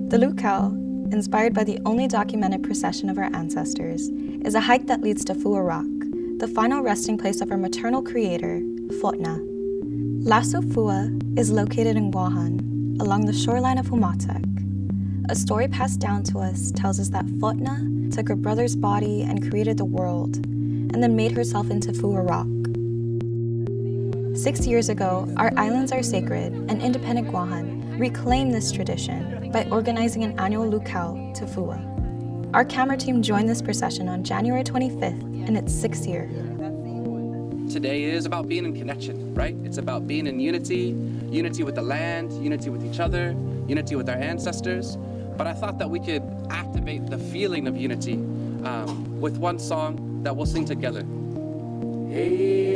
The Lukao, inspired by the only documented procession of our ancestors, is a hike that leads to Fuha Rock, the final resting place of our maternal creator, Fotna. Lukao Fuha is located in Guåhan, along the shoreline of Humatek. A story passed down to us tells us that Fotna took her brother's body and created the world, and then made herself into Fuha Rock. 6 years ago, our islands are sacred, and Independent Guåhan reclaimed this tradition by organizing an annual Lukao to Fuha. Our camera team joined this procession on January 25th in its 6th year. Today is about being in connection, right? It's about being in unity, unity with the land, unity with each other, unity with our ancestors. But I thought that we could activate the feeling of unity with one song that we'll sing together. Hey,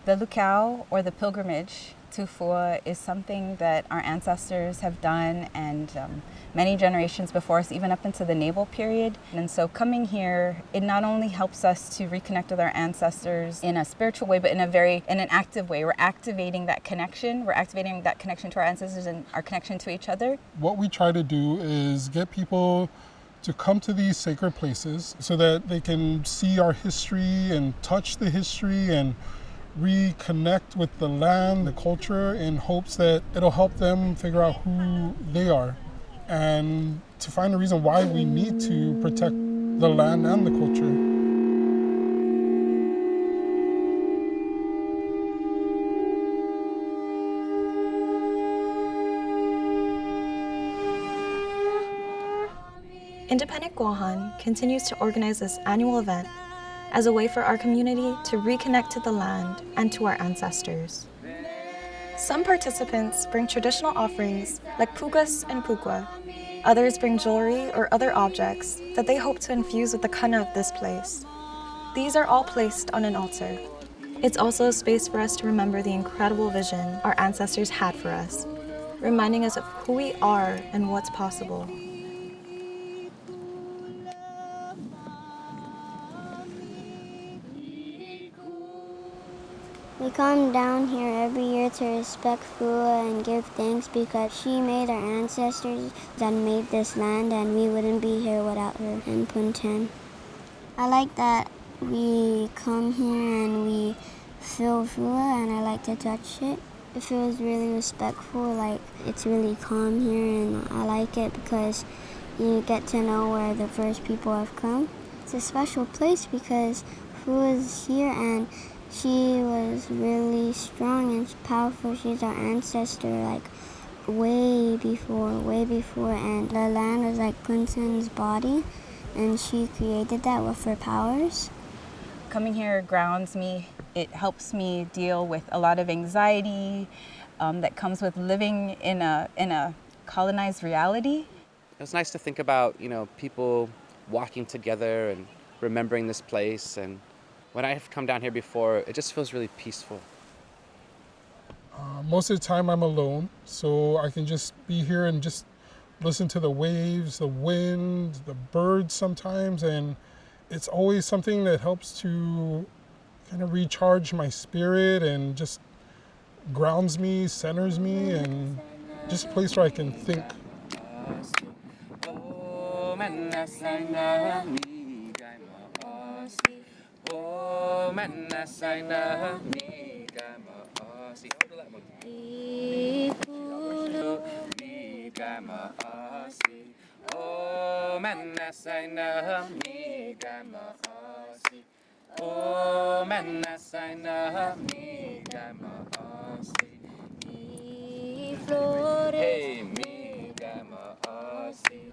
The Lukao, or the pilgrimage to Fuha, is something that our ancestors have done, and many generations before us, even up into the naval period. And so coming here, it not only helps us to reconnect with our ancestors in a spiritual way, but in an active way. We're activating that connection. We're activating that connection to our ancestors and our connection to each other. What we try to do is get people to come to these sacred places so that they can see our history and touch the history and reconnect with the land, the culture, in hopes that it'll help them figure out who they are and to find a reason why we need to protect the land and the culture. Independent Guåhan continues to organize this annual event as a way for our community to reconnect to the land and to our ancestors. Some participants bring traditional offerings like pugas and pukwa. Others bring jewelry or other objects that they hope to infuse with the kana of this place. These are all placed on an altar. It's also a space for us to remember the incredible vision our ancestors had for us, reminding us of who we are and what's possible. We come down here every year to respect Fuha and give thanks because she made our ancestors that made this land, and we wouldn't be here without her and Punten. I like that we come here and we feel Fuha, and I like to touch it. It feels really respectful, like it's really calm here, and I like it because you get to know where the first people have come. It's a special place because Fuha's here, and she was really strong and powerful. She's our ancestor, like way before, and the land was like Punten's body, and she created that with her powers. Coming here grounds me. It helps me deal with a lot of anxiety that comes with living in a colonized reality. It's nice to think about, people walking together and remembering this place. And when I've come down here before, it just feels really peaceful. Most of the time I'm alone, so I can just be here and just listen to the waves, the wind, the birds sometimes, and it's always something that helps to kind of recharge my spirit and just grounds me, centers me, and just a place where I can think.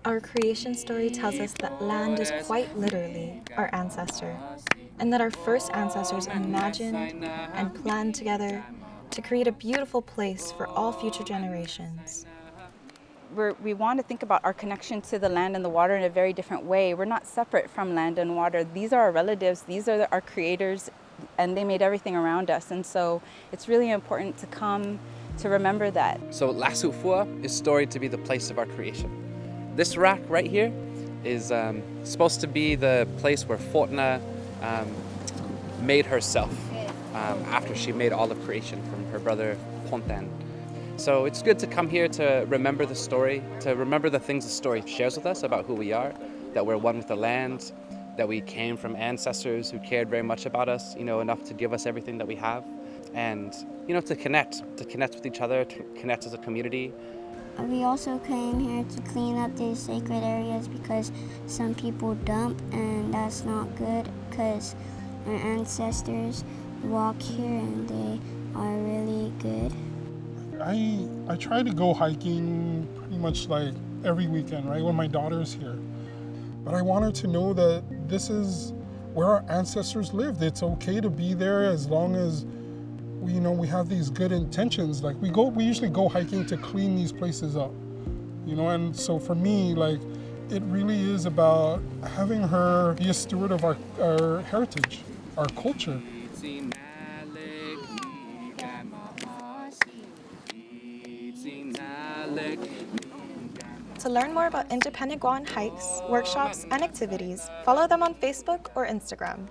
Our creation story tells us that land is quite literally our ancestor, and that our first ancestors imagined and planned together to create a beautiful place for all future generations. We want to think about our connection to the land and the water in a very different way. We're not separate from land and water. These are our relatives, these are our creators, and they made everything around us. And so it's really important to come to remember that. So Lukao Fuha is storied to be the place of our creation. This rock right here is supposed to be the place where Fortuna made herself after she made all of creation from her brother Pontan. So it's good to come here to remember the story, to remember the things the story shares with us about who we are, that we're one with the land, that we came from ancestors who cared very much about us, enough to give us everything that we have, and, to connect with each other, to connect as a community. We also came here to clean up these sacred areas because some people dump, and that's not good because our ancestors walk here and they are really good. I try to go hiking pretty much like every weekend, right, when my daughter's here. But I want her to know that this is where our ancestors lived. It's okay to be there as long as we have these good intentions. Like we usually go hiking to clean these places up, and so for me, like, it really is about having her be a steward of our heritage, our culture. To learn more about Independent Guåhan hikes, workshops, and activities, follow them on Facebook or Instagram.